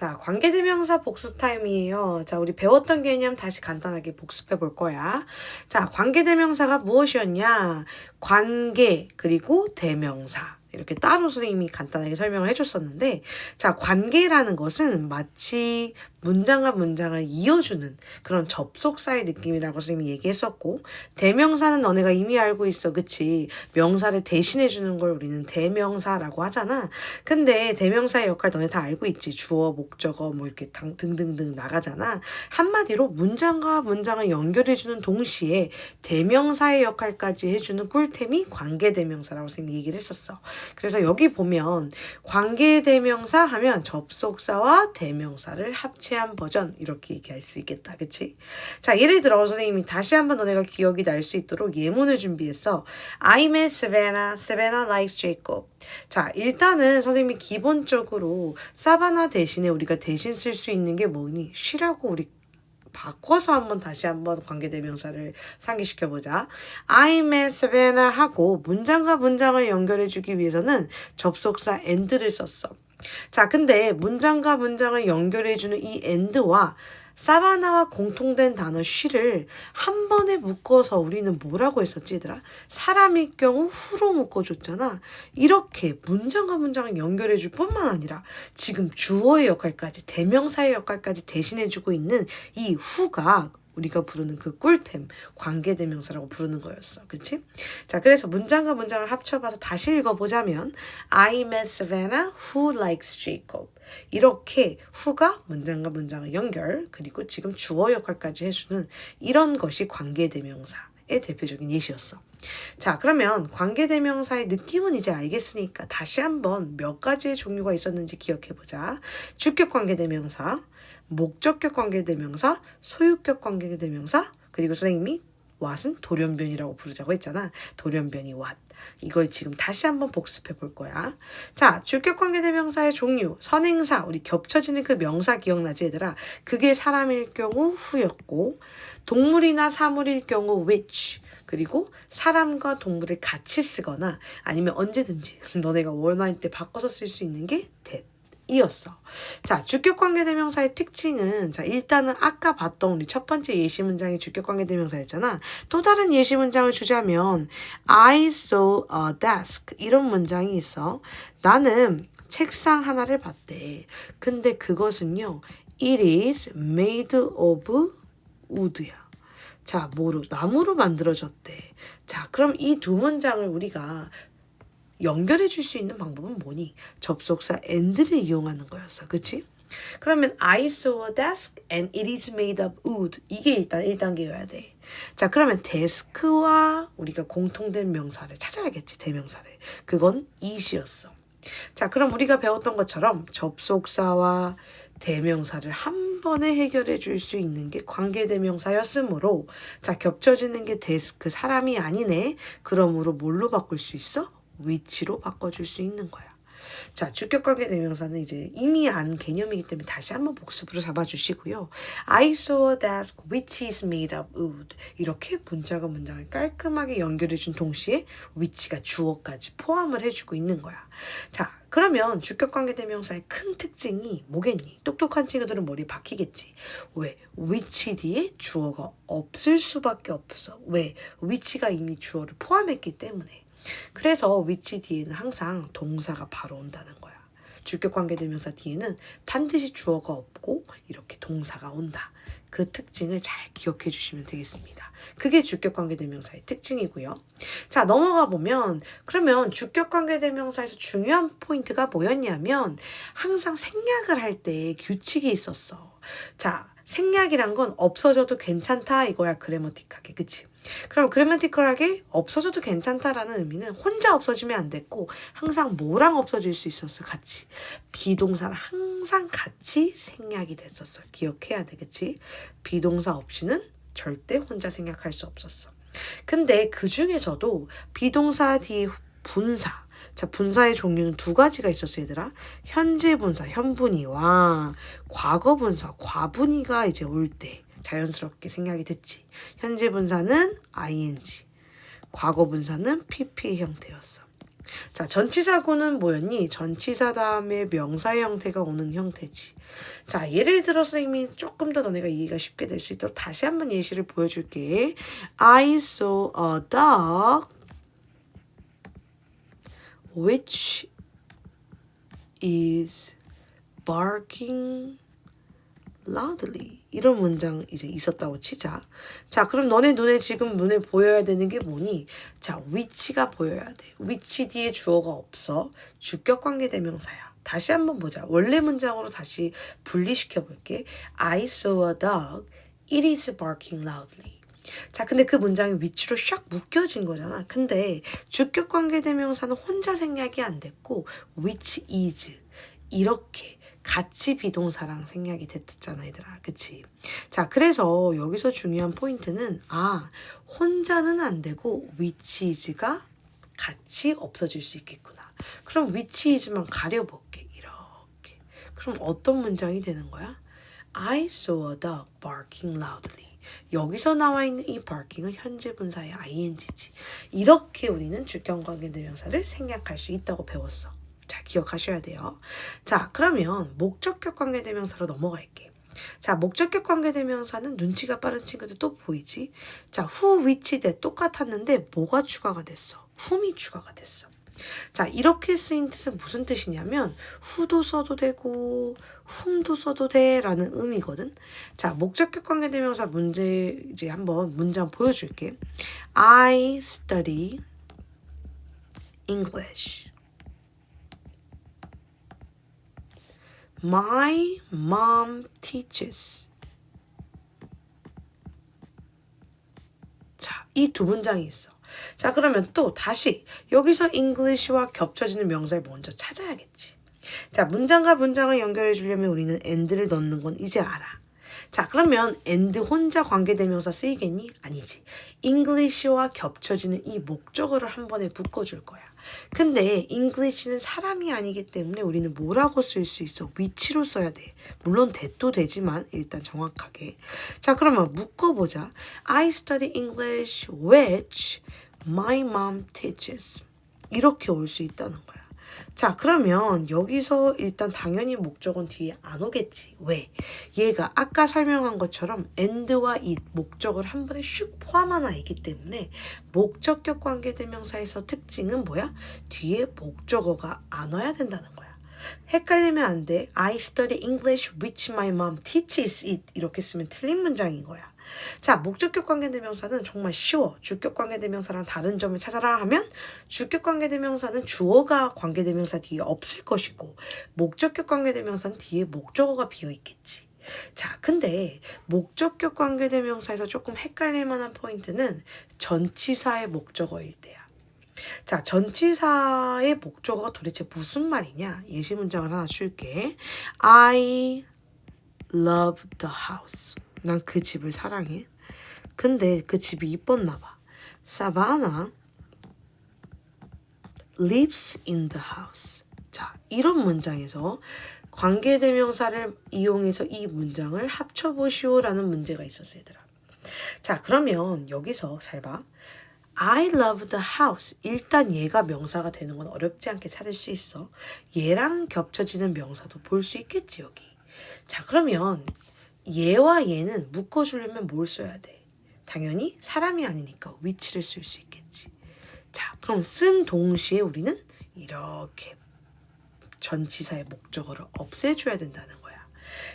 자, 관계대명사 복습 타임이에요. 자, 우리 배웠던 개념 다시 간단하게 복습해 볼 거야. 자, 관계대명사가 무엇이었냐? 관계, 그리고 대명사. 이렇게 따로 선생님이 간단하게 설명을 해줬었는데, 자, 관계라는 것은 마치 문장과 문장을 이어주는 그런 접속사의 느낌이라고 선생님이 얘기했었고, 대명사는 너네가 이미 알고 있어. 그치? 명사를 대신해주는 걸 우리는 대명사라고 하잖아. 근데 대명사의 역할 너네 다 알고 있지. 주어, 목적어, 뭐 이렇게 등등등 나가잖아. 한마디로 문장과 문장을 연결해주는 동시에 대명사의 역할까지 해주는 꿀템이 관계대명사라고 선생님이 얘기를 했었어. 그래서 여기 보면 관계대명사 하면 접속사와 대명사를 합체한 버전 이렇게 얘기할 수 있겠다. 그치? 자, 예를 들어 선생님이 다시 한번 너네가 기억이 날 수 있도록 예문을 준비했어. I met Savannah. Savannah likes Jacob. 자, 일단은 선생님이 기본적으로 사바나 대신에 우리가 대신 쓸 수 있는 게 뭐니? she라고 우리 바꿔서 다시 한번 관계대명사를 상기시켜보자. I met Savannah 하고 문장과 문장을 연결해주기 위해서는 접속사 and를 썼어. 자, 근데 문장과 문장을 연결해주는 이 and와 사바나와 공통된 단어 she를 한 번에 묶어서 우리는 뭐라고 했었지 얘들아? 사람일 경우 who로 묶어줬잖아. 이렇게 문장과 문장을 연결해줄 뿐만 아니라 지금 주어의 역할까지 대명사의 역할까지 대신해주고 있는 이 who가 우리가 부르는 그 꿀템, 관계대명사라고 부르는 거였어. 그치? 자, 그래서 문장과 문장을 합쳐봐서 다시 읽어보자면 I met Savannah who likes Jacob. 이렇게 who가 문장과 문장을 연결, 그리고 지금 주어 역할까지 해주는 이런 것이 관계대명사의 대표적인 예시였어. 자, 그러면 관계대명사의 느낌은 이제 알겠으니까 다시 한번 몇 가지의 종류가 있었는지 기억해보자. 주격 관계대명사, 목적격 관계대명사, 소유격 관계대명사, 그리고 선생님이 what은 돌연변이라고 부르자고 했잖아. 돌연변이 what. 이걸 지금 다시 한번 복습해 볼 거야. 자, 주격 관계대명사의 종류, 선행사, 우리 겹쳐지는 그 명사 기억나지 얘들아? 그게 사람일 경우 who였고, 동물이나 사물일 경우 which, 그리고 사람과 동물을 같이 쓰거나 아니면 언제든지 너네가 원할 때 바꿔서 쓸 수 있는 게 that. 이었어. 자, 주격관계대명사의 특징은 자, 일단은 아까 봤던 우리 첫 번째 예시문장이 주격관계대명사였잖아. 또 다른 예시문장을 주자면 I saw a desk 이런 문장이 있어. 나는 책상 하나를 봤대. 근데 그것은요 It is made of wood야. 자, 뭐로? 나무로 만들어졌대. 자, 그럼 이 두 문장을 우리가 연결해 줄 수 있는 방법은 뭐니? 접속사 and를 이용하는 거였어. 그치? 그러면 I saw a desk and it is made of wood. 이게 일단 1단계여야 돼. 자, 그러면 데스크와 우리가 공통된 명사를 찾아야겠지. 대명사를. 그건 it이었어. 자, 그럼 우리가 배웠던 것처럼 접속사와 대명사를 한 번에 해결해 줄 수 있는 게 관계대명사였으므로 자, 겹쳐지는 게 데스크 사람이 아니네. 그러므로 뭘로 바꿀 수 있어? which로 바꿔줄 수 있는 거야. 자, 주격관계대명사는 이제 이미 안 개념이기 때문에 다시 한번 복습으로 잡아주시고요. I saw a desk which is made of wood. 이렇게 문장과 문장을 깔끔하게 연결해준 동시에 which가 주어까지 포함을 해주고 있는 거야. 자, 그러면 주격관계대명사의 큰 특징이 뭐겠니? 똑똑한 친구들은 머리에 박히겠지. 왜? which 뒤에 주어가 없을 수밖에 없어. 왜? which가 이미 주어를 포함했기 때문에. 그래서 which 뒤에는 항상 동사가 바로 온다는 거야. 주격관계대명사 뒤에는 반드시 주어가 없고 이렇게 동사가 온다. 그 특징을 잘 기억해 주시면 되겠습니다. 그게 주격관계대명사의 특징이고요. 자, 넘어가 보면 그러면 주격관계대명사에서 중요한 포인트가 뭐였냐면 항상 생략을 할 때 규칙이 있었어. 자, 생략이란 건 없어져도 괜찮다 이거야. 그래머틱하게. 그치? 그럼 그래머티컬하게 없어져도 괜찮다라는 의미는 혼자 없어지면 안 됐고 항상 뭐랑 없어질 수 있었어? 같이. 비동사랑 항상 같이 생략이 됐었어. 기억해야 되겠지? 비동사 없이는 절대 혼자 생략할 수 없었어. 근데 그 중에서도 비동사 뒤에 분사. 자, 분사의 종류는 두 가지가 있었어 얘들아. 현재 분사, 현분이와 과거 분사, 과분이가 이제 올 때 자연스럽게 생략이 됐지. 현재 분사는 ing, 과거 분사는 pp 형태였어. 자, 전치사구는 뭐였니? 전치사 다음에 명사의 형태가 오는 형태지. 자, 예를 들어서 이미 조금 더 너네가 이해가 쉽게 될 수 있도록 다시 한번 예시를 보여줄게. I saw a dog which is barking loudly. 이런 문장 이제 있었다고 치자. 자, 그럼 너네 눈에 보여야 되는 게 뭐니? 자, which가 보여야 돼. which 뒤에 주어가 없어. 주격 관계 대명사야. 다시 한번 보자. 원래 문장으로 다시 분리시켜 볼게. I saw a dog. It is barking loudly. 자, 근데 그 문장이 which로 샥 묶여진 거잖아. 근데 주격 관계 대명사는 혼자 생략이 안 됐고 which is 이렇게 같이 비동사랑 생략이 됐잖아, 얘들아. 그치? 자, 그래서 여기서 중요한 포인트는 혼자는 안 되고 which is가 같이 없어질 수 있겠구나. 그럼 which is만 가려볼게. 이렇게. 그럼 어떤 문장이 되는 거야? I saw a dog barking loudly. 여기서 나와 있는 이 barking은 현재 분사의 ing지. 이렇게 우리는 주격 관계 대명사를 생략할 수 있다고 배웠어. 자, 기억하셔야 돼요. 자, 그러면 목적격 관계대명사로 넘어갈게. 자, 목적격 관계대명사는 눈치가 빠른 친구들 또 보이지? 자, who, which, that 똑같았는데 뭐가 추가가 됐어? whom이 추가가 됐어. 자, 이렇게 쓰인 뜻은 무슨 뜻이냐면 who도 써도 되고 whom도 써도 돼 라는 의미거든. 자, 목적격 관계대명사 문제 이제 한번 문장 보여줄게. I study English. My mom teaches. 자, 이 두 문장이 있어. 자, 그러면 또 다시 여기서 English와 겹쳐지는 명사를 먼저 찾아야겠지. 자, 문장과 문장을 연결해 주려면 우리는 and를 넣는 건 이제 알아. 자, 그러면 and 혼자 관계대명사 쓰이겠니? 아니지. English와 겹쳐지는 이 목적어를 한 번에 묶어줄 거야. 근데 English는 사람이 아니기 때문에 우리는 뭐라고 쓸 수 있어? which로 써야 돼. 물론 that도 되지만 일단 정확하게. 자, 그러면 묶어보자. I study English which my mom teaches. 이렇게 올 수 있다는 거야. 자, 그러면 여기서 일단 당연히 목적은 뒤에 안 오겠지. 왜? 얘가 아까 설명한 것처럼 and와 it, 목적을 한 번에 슉 포함 하나 있기 때문에 목적격 관계대명사에서 특징은 뭐야? 뒤에 목적어가 안 와야 된다는 거야. 헷갈리면 안 돼. I study English which my mom teaches it. 이렇게 쓰면 틀린 문장인 거야. 자, 목적격 관계대명사는 정말 쉬워. 주격 관계대명사랑 다른 점을 찾아라 하면 주격 관계대명사는 주어가 관계대명사 뒤에 없을 것이고 목적격 관계대명사는 뒤에 목적어가 비어있겠지. 자, 근데 목적격 관계대명사에서 조금 헷갈릴 만한 포인트는 전치사의 목적어일 때야. 자, 전치사의 목적어가 도대체 무슨 말이냐? 예시 문장을 하나 줄게. I love the house. 난 그 집을 사랑해. 근데 그 집이 이뻤나 봐. Savannah lives in the house. 자, 이런 문장에서 관계대명사를 이용해서 이 문장을 합쳐보시오라는 문제가 있었어, 얘들아. 자, 그러면 여기서 잘 봐. I love the house. 일단 얘가 명사가 되는 건 어렵지 않게 찾을 수 있어. 얘랑 겹쳐지는 명사도 볼 수 있겠지, 여기. 자, 그러면 얘와 얘는 묶어주려면 뭘 써야 돼? 당연히 사람이 아니니까 which를 쓸 수 있겠지. 자, 그럼 쓴 동시에 우리는 이렇게 전치사의 목적어를 없애줘야 된다는 거야.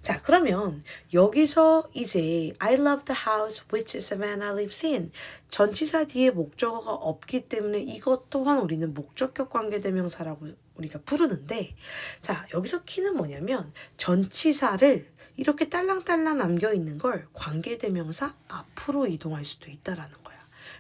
자, 그러면 여기서 이제 I love the house which Savannah lives in. 전치사 뒤에 목적어가 없기 때문에 이것 또한 우리는 목적격 관계대명사라고 우리가 부르는데, 자, 여기서 키는 뭐냐면 전치사를 이렇게 딸랑딸랑 남겨있는 걸 관계대명사 앞으로 이동할 수도 있다라는 거야.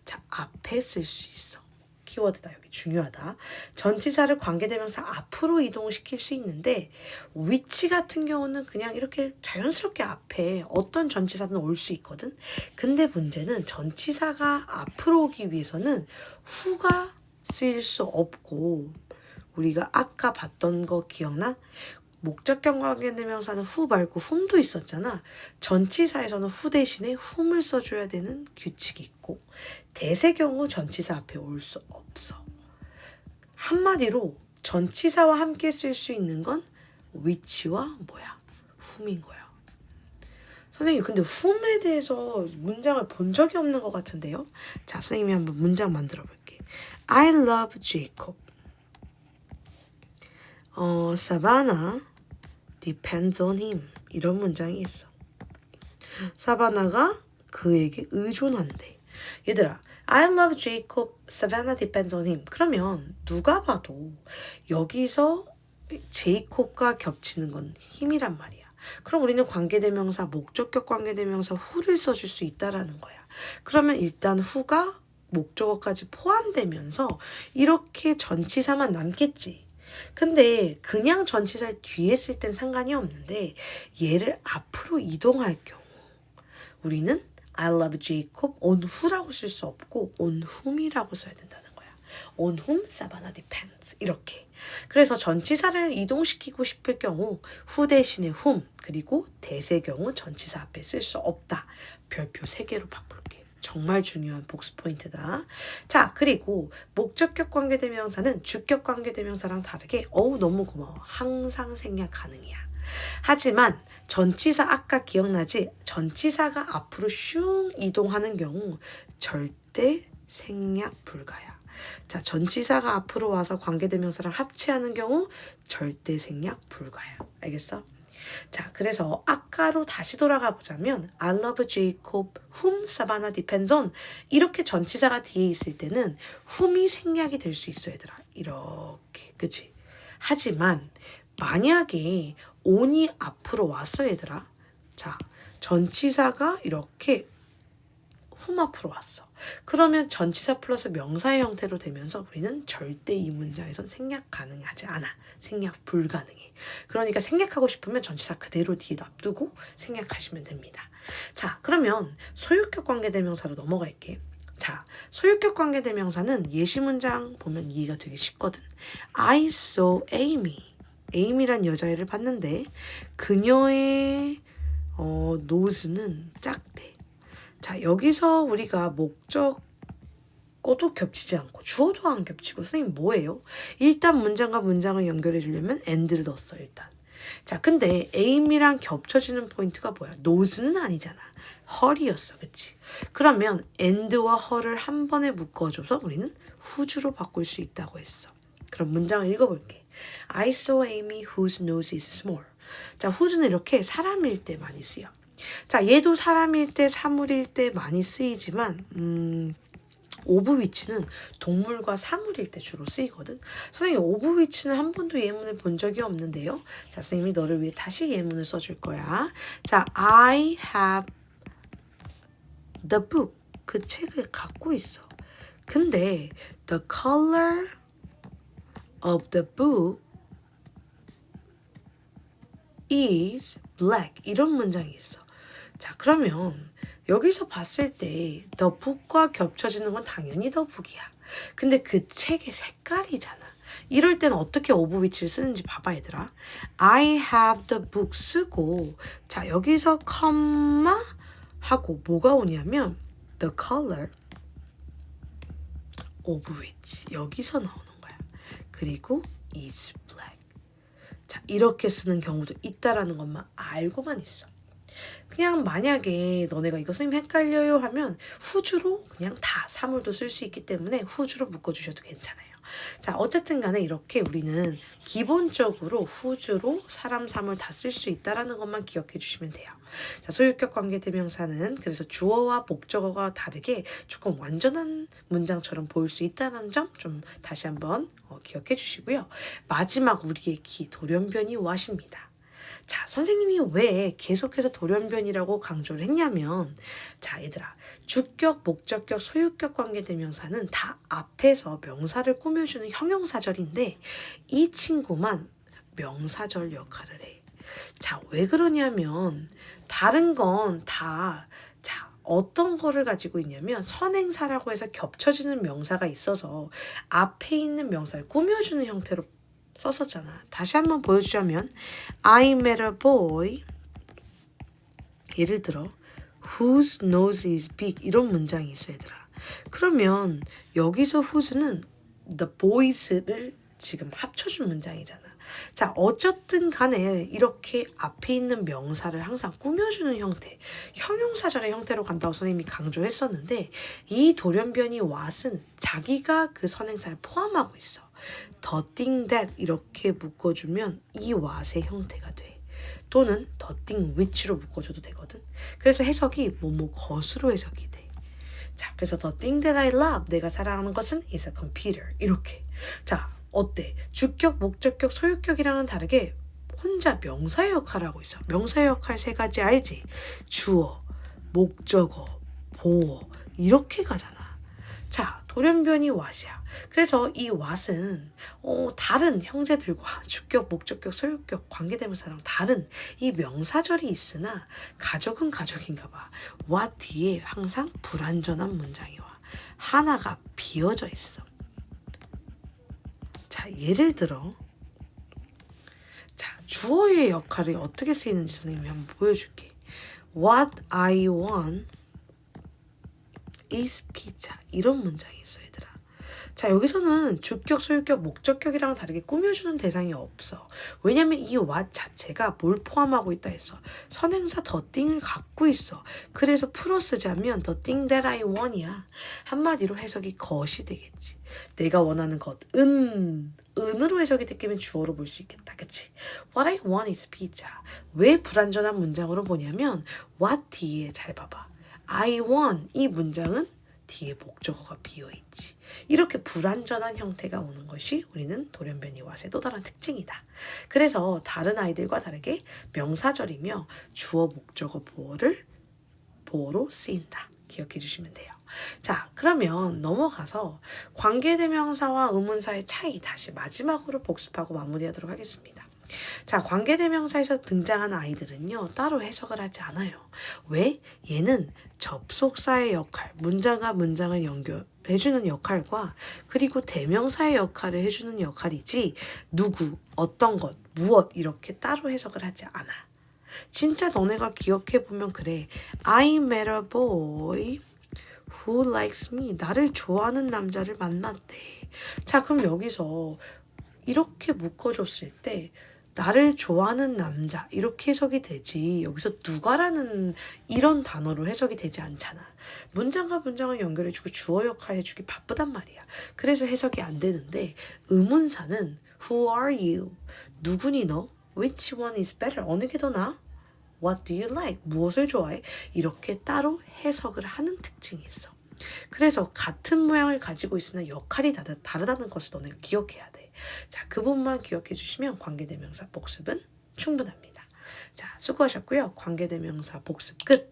자, 앞에 쓸 수 있어. 키워드다. 여기 중요하다. 전치사를 관계대명사 앞으로 이동시킬 수 있는데 which 같은 경우는 그냥 이렇게 자연스럽게 앞에 어떤 전치사든 올 수 있거든. 근데 문제는 전치사가 앞으로 오기 위해서는 who가 쓰일 수 없고 우리가 아까 봤던 거 기억나? 목적격 관계대명사는 who 말고 whom도 있었잖아. 전치사에서는 who 대신에 whom을 써줘야 되는 규칙이 있고 대세 경우 전치사 앞에 올 수 없어. 한마디로 전치사와 함께 쓸 수 있는 건 which와 whom인 거야. 선생님 근데 whom에 대해서 문장을 본 적이 없는 것 같은데요. 자, 선생님이 한번 문장 만들어 볼게. I love Jacob. Savannah depends on him. 이런 문장이 있어. 사바나가 그에게 의존한대. 얘들아, I love Jacob, Savannah depends on him. 그러면 누가 봐도 여기서 제이콥과 겹치는 건 힘이란 말이야. 그럼 우리는 관계대명사, 목적격 관계대명사 who를 써줄 수 있다라는 거야. 그러면 일단 who가 목적어까지 포함되면서 이렇게 전치사만 남겠지. 근데 그냥 전치사 뒤에 쓸 땐 상관이 없는데 얘를 앞으로 이동할 경우 우리는 I love Jacob on who라고 쓸 수 없고 on whom이라고 써야 된다는 거야. on whom Savannah depends. 이렇게. 그래서 전치사를 이동시키고 싶을 경우 who 대신에 whom 그리고 대세 경우 전치사 앞에 쓸 수 없다. 별표 3개로 바꿀게. 정말 중요한 복습 포인트다. 자, 그리고 목적격 관계대명사는 주격 관계대명사랑 다르게 너무 고마워. 항상 생략 가능이야. 하지만 전치사 아까 기억나지? 전치사가 앞으로 슝 이동하는 경우 절대 생략 불가야. 자, 전치사가 앞으로 와서 관계대명사랑 합치하는 경우 절대 생략 불가야. 알겠어? 자, 그래서 아까로 다시 돌아가 보자면 I love Jacob, whom Savannah depends on. 이렇게 전치사가 뒤에 있을 때는 whom이 생략이 될 수 있어, 얘들아. 이렇게, 그치? 하지만 만약에 on이 앞으로 왔어, 얘들아. 자, 전치사가 이렇게 whom 앞으로 왔어. 그러면 전치사 플러스 명사의 형태로 되면서 우리는 절대 이 문장에선 생략 가능하지 않아. 생략 불가능해. 그러니까 생략하고 싶으면 전치사 그대로 뒤에 놔두고 생략하시면 됩니다. 자, 그러면 소유격 관계대명사로 넘어갈게. 자, 소유격 관계대명사는 예시 문장 보면 이해가 되게 쉽거든. I saw Amy. 에이미란 여자애를 봤는데 그녀의 노즈는 작대. 자, 여기서 우리가 목적어도 겹치지 않고 주어도 안 겹치고 선생님 뭐예요? 일단 문장과 문장을 연결해 주려면 and를 넣었어 일단. 자, 근데 에이미랑 겹쳐지는 포인트가 뭐야? 노즈는 아니잖아. 헐이었어. 그치? 그러면 and와 헐을 한 번에 묶어줘서 우리는 whose로 바꿀 수 있다고 했어. 그럼 문장을 읽어볼게. I saw Amy whose nose is small. 자, whose는 이렇게 사람일 때 많이 쓰여. 자, 얘도 사람일 때, 사물일 때 많이 쓰이지만 오브 위치는 동물과 사물일 때 주로 쓰이거든. 선생님, 오브 위치는 한 번도 예문을 본 적이 없는데요. 자, 선생님이 너를 위해 다시 예문을 써줄 거야. 자, I have the book. 그 책을 갖고 있어. 근데 the color of the book is black. 이런 문장이 있어. 자, 그러면 여기서 봤을 때 the book과 겹쳐지는 건 당연히 the book이야. 근데 그 책의 색깔이잖아. 이럴 때는 어떻게 오브 위치를 쓰는지 봐봐, 얘들아. I have the book 쓰고 자, 여기서 컴마 하고 뭐가 오냐면 the color of which 여기서 나오는 거야. 그리고 is black. 자, 이렇게 쓰는 경우도 있다라는 것만 알고만 있어. 그냥 만약에 너네가 이거 선생님 헷갈려요 하면 후주로 그냥 다 사물도 쓸 수 있기 때문에 후주로 묶어주셔도 괜찮아요. 자, 어쨌든 간에 이렇게 우리는 기본적으로 후주로 사람, 사물 다 쓸 수 있다라는 것만 기억해 주시면 돼요. 자, 소유격 관계대명사는 그래서 주어와 목적어가 다르게 조금 완전한 문장처럼 보일 수 있다는 점 좀 다시 한번 기억해 주시고요. 마지막 우리의 키 돌연변이 what입니다. 자, 선생님이 왜 계속해서 돌연변이라고 강조를 했냐면 자, 얘들아, 주격, 목적격, 소유격 관계대명사는 다 앞에서 명사를 꾸며주는 형용사절인데 이 친구만 명사절 역할을 해. 자, 왜 그러냐면 다른 건 다 어떤 거를 가지고 있냐면 선행사라고 해서 겹쳐지는 명사가 있어서 앞에 있는 명사를 꾸며주는 형태로 썼었잖아. 다시 한번 보여주자면 I met a boy 예를 들어 whose nose is big 이런 문장이 있어, 얘들아. 그러면 여기서 whose는 the boys를 지금 합쳐준 문장이잖아. 자, 어쨌든 간에 이렇게 앞에 있는 명사를 항상 꾸며주는 형태, 형용사절의 형태로 간다고 선생님이 강조했었는데 이 돌연변이 what은 자기가 그 선행사를 포함하고 있어. the thing that 이렇게 묶어주면 이 what의 형태가 돼. 또는 the thing which로 묶어줘도 되거든. 그래서 해석이 뭐뭐 것으로 해석이 돼. 자, 그래서 the thing that I love, 내가 사랑하는 것은 is a computer. 이렇게. 자, 어때? 주격, 목적격, 소유격이랑은 다르게 혼자 명사의 역할을 하고 있어. 명사의 역할 세 가지 알지? 주어, 목적어, 보어 이렇게 가잖아. 자, 돌연변이 what이야. 그래서 이 what은 다른 형제들과 주격, 목적격, 소유격, 관계대명사랑 다른 이 명사절이 있으나 가족은 가족인가 봐. what 뒤에 항상 불완전한 문장이 와. 하나가 비어져 있어. 자, 예를 들어 자, 주어의 역할이 어떻게 쓰이는지 선생님이 한번 보여줄게. What I want is pizza. 이런 문장이 있어, 얘들아. 자, 여기서는 주격, 소유격, 목적격이랑 다르게 꾸며주는 대상이 없어. 왜냐면 이 what 자체가 뭘 포함하고 있다 했어. 선행사 the thing을 갖고 있어. 그래서 풀어 쓰자면 the thing that I want이야. 한마디로 해석이 것이 되겠지. 내가 원하는 것, 은으로 해석이 되면 주어로 볼 수 있겠다. 그치? What I want is pizza. 왜 불완전한 문장으로 보냐면 what 뒤에 잘 봐봐. I want 이 문장은 뒤에 목적어가 비어있지. 이렇게 불완전한 형태가 오는 것이 우리는 돌연변이 what의 또 다른 특징이다. 그래서 다른 아이들과 다르게 명사절이며 주어, 목적어, 보어로 쓰인다. 기억해 주시면 돼요. 자, 그러면 넘어가서 관계대명사와 의문사의 차이 다시 마지막으로 복습하고 마무리하도록 하겠습니다. 자, 관계대명사에서 등장하는 아이들은요, 따로 해석을 하지 않아요. 왜? 얘는 접속사의 역할, 문장과 문장을 연결해주는 역할과 그리고 대명사의 역할을 해주는 역할이지 누구, 어떤 것, 무엇 이렇게 따로 해석을 하지 않아. 진짜 너네가 기억해보면 그래. I met a boy who likes me. 나를 좋아하는 남자를 만났대. 자, 그럼 여기서 이렇게 묶어줬을 때 나를 좋아하는 남자 이렇게 해석이 되지 여기서 누가라는 이런 단어로 해석이 되지 않잖아. 문장과 문장을 연결해주고 주어 역할 해주기 바쁘단 말이야. 그래서 해석이 안 되는데 의문사는 Who are you? 누구니 너? Which one is better? 어느 게 더 나아? What do you like? 무엇을 좋아해? 이렇게 따로 해석을 하는 특징이 있어. 그래서 같은 모양을 가지고 있으나 역할이 다르다는 것을 너네가 기억해야 돼. 자, 그 부분만 기억해 주시면 관계대명사 복습은 충분합니다. 자, 수고하셨고요. 관계대명사 복습 끝.